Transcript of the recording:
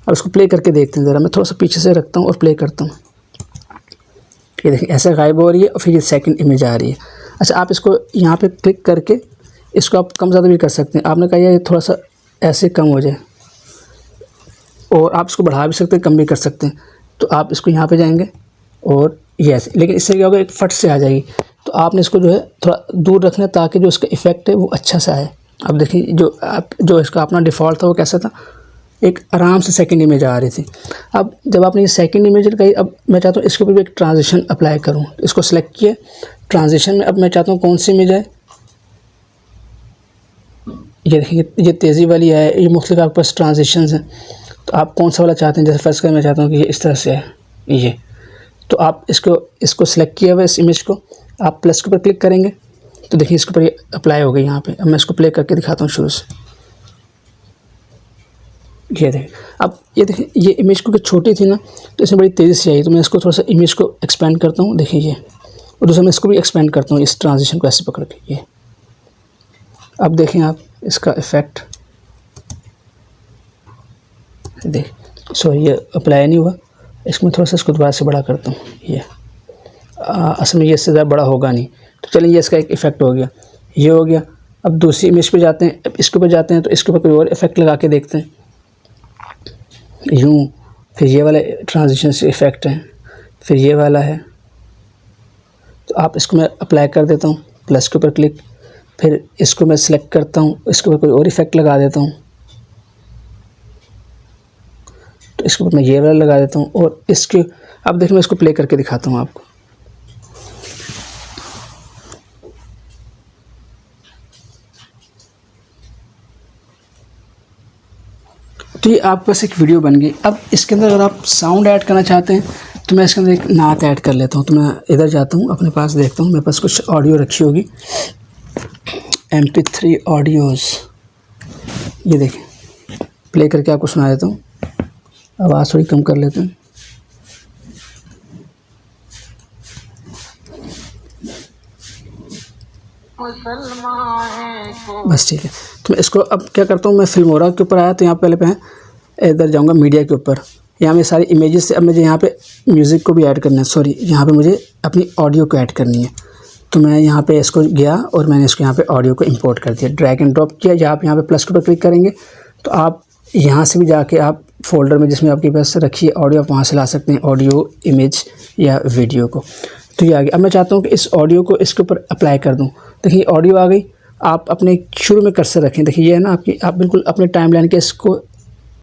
अब इसको प्ले करके देखते हैं ज़रा। मैं थोड़ा सा पीछे से रखता हूँ और प्ले करता हूँ। ये देखिए ऐसे गायब हो रही है और फिर ये सेकंड इमेज आ रही है। अच्छा, आप इसको यहाँ पे क्लिक करके इसको आप कम ज़्यादा भी कर सकते हैं। आपने कहा ये थोड़ा सा ऐसे कम हो जाए, और आप इसको बढ़ा भी सकते हैं, कम भी कर सकते हैं। तो आप इसको यहाँ पे जाएंगे और ये ऐसे, लेकिन इससे क्या होगा, एक फट से आ जाएगी। तो आपने इसको जो है थोड़ा दूर रखना है ताकि जो इसका इफ़ेक्ट है वो अच्छा सा आए। अब देखिए जो इसका अपना डिफ़ॉल्ट था वो कैसा था, एक आराम से सेकंड इमेज आ रही थी। अब जब आपने ये सेकंड इमेज लगाई, अब मैं चाहता हूँ इसके ऊपर भी एक ट्रांजिशन अप्लाई करूँ। इसको सेलेक्ट किया, ट्रांजिशन में अब मैं चाहता हूँ कौन सी इमेज है, ये देखिए ये तेज़ी वाली है, ये मुख्तलिफ आपके पास ट्रांजिशंस हैं। तो आप कौन सा वाला चाहते हैं, जैसे फर्स्ट का मैं चाहता हूँ कि ये इस तरह से है ये। तो आप इसको सेलेक्ट किया हुआ इस इमेज को, आप प्लस के ऊपर क्लिक करेंगे तो देखिए इसके ऊपर ये अप्लाई हो गई यहाँ पे। अब मैं इसको प्ले करके दिखाता हूँ शुरू से। ये देखिए, अब ये देखिए ये इमेज क्योंकि छोटी थी ना तो इसमें बड़ी तेज़ी से आई। तो मैं इसको थोड़ा सा इमेज को एक्सपेंड करता हूँ, देखिए ये, और दूसरा मैं इसको भी एक्सपेंड करता हूँ, इस ट्रांजिशन को ऐसे पकड़ के। ये अब देखें आप इसका इफ़ेक्ट, देख सॉरी ये अप्लाई नहीं हुआ। इसको मैं थोड़ा सा इसको दोबारा से बड़ा करता हूँ। ये असल में ये इससे ज़्यादा बड़ा होगा नहीं। तो चलिए ये इसका एक इफ़ेक्ट हो गया, ये हो गया। अब दूसरी इमेज पे जाते हैं, अब इसके ऊपर जाते हैं तो इसके ऊपर कोई और इफ़ेक्ट लगा के देखते हैं, यूँ। फिर ये वाला ट्रांजिशन से इफ़ेक्ट है, फिर ये वाला है। तो आप इसको मैं अप्लाई कर देता हूँ, प्लस के ऊपर क्लिक, फिर इसको मैं सिलेक्ट करता हूँ, इसके ऊपर कोई और इफ़ेक्ट लगा देता हूँ। तो इसके ऊपर मैं ये वाला लगा देता हूँ और इसके अब देखिए मैं इसको प्ले करके दिखाता हूँ आपको। तो ये आपके पास एक वीडियो बन गई। अब इसके अंदर अगर आप साउंड ऐड करना चाहते हैं तो मैं इसके अंदर एक नात ऐड कर लेता हूँ। तो मैं इधर जाता हूँ, अपने पास देखता हूँ, मेरे पास कुछ ऑडियो रखी होगी, MP3 ऑडियोज़। ये देखें, प्ले करके आपको सुना देता हूँ। आवाज़ थोड़ी कम कर लेते हैं। बस ठीक है। तो मैं इसको अब क्या करता हूँ, मैं फिल्मोरा के ऊपर आया तो यहाँ पहले मैं इधर जाऊँगा मीडिया के ऊपर। यहाँ में सारी इमेजेस से अब मुझे यहाँ पे म्यूज़िक को भी ऐड करना है, सॉरी यहाँ पे मुझे अपनी ऑडियो को ऐड करनी है। तो मैं यहाँ पे इसको गया और मैंने इसको यहाँ पे ऑडियो को इंपोर्ट कर दिया, ड्रैग एंड ड्रॉप किया। या आप यहाँ पे प्लस के ऊपर क्लिक करेंगे तो आप यहाँ से भी जाके आप फोल्डर में जिसमें आपके पास रखी है ऑडियो, आप वहाँ से ला सकते हैं ऑडियो, इमेज या वीडियो को। तो ये आ गया। अब मैं चाहता हूँ कि इस ऑडियो को इसके ऊपर अप्लाई कर दूँ। देखिए ऑडियो आ गई। आप अपने शुरू में कर्सर रखें, देखिए ये है ना आपकी, आप बिल्कुल अपने टाइमलाइन के इसको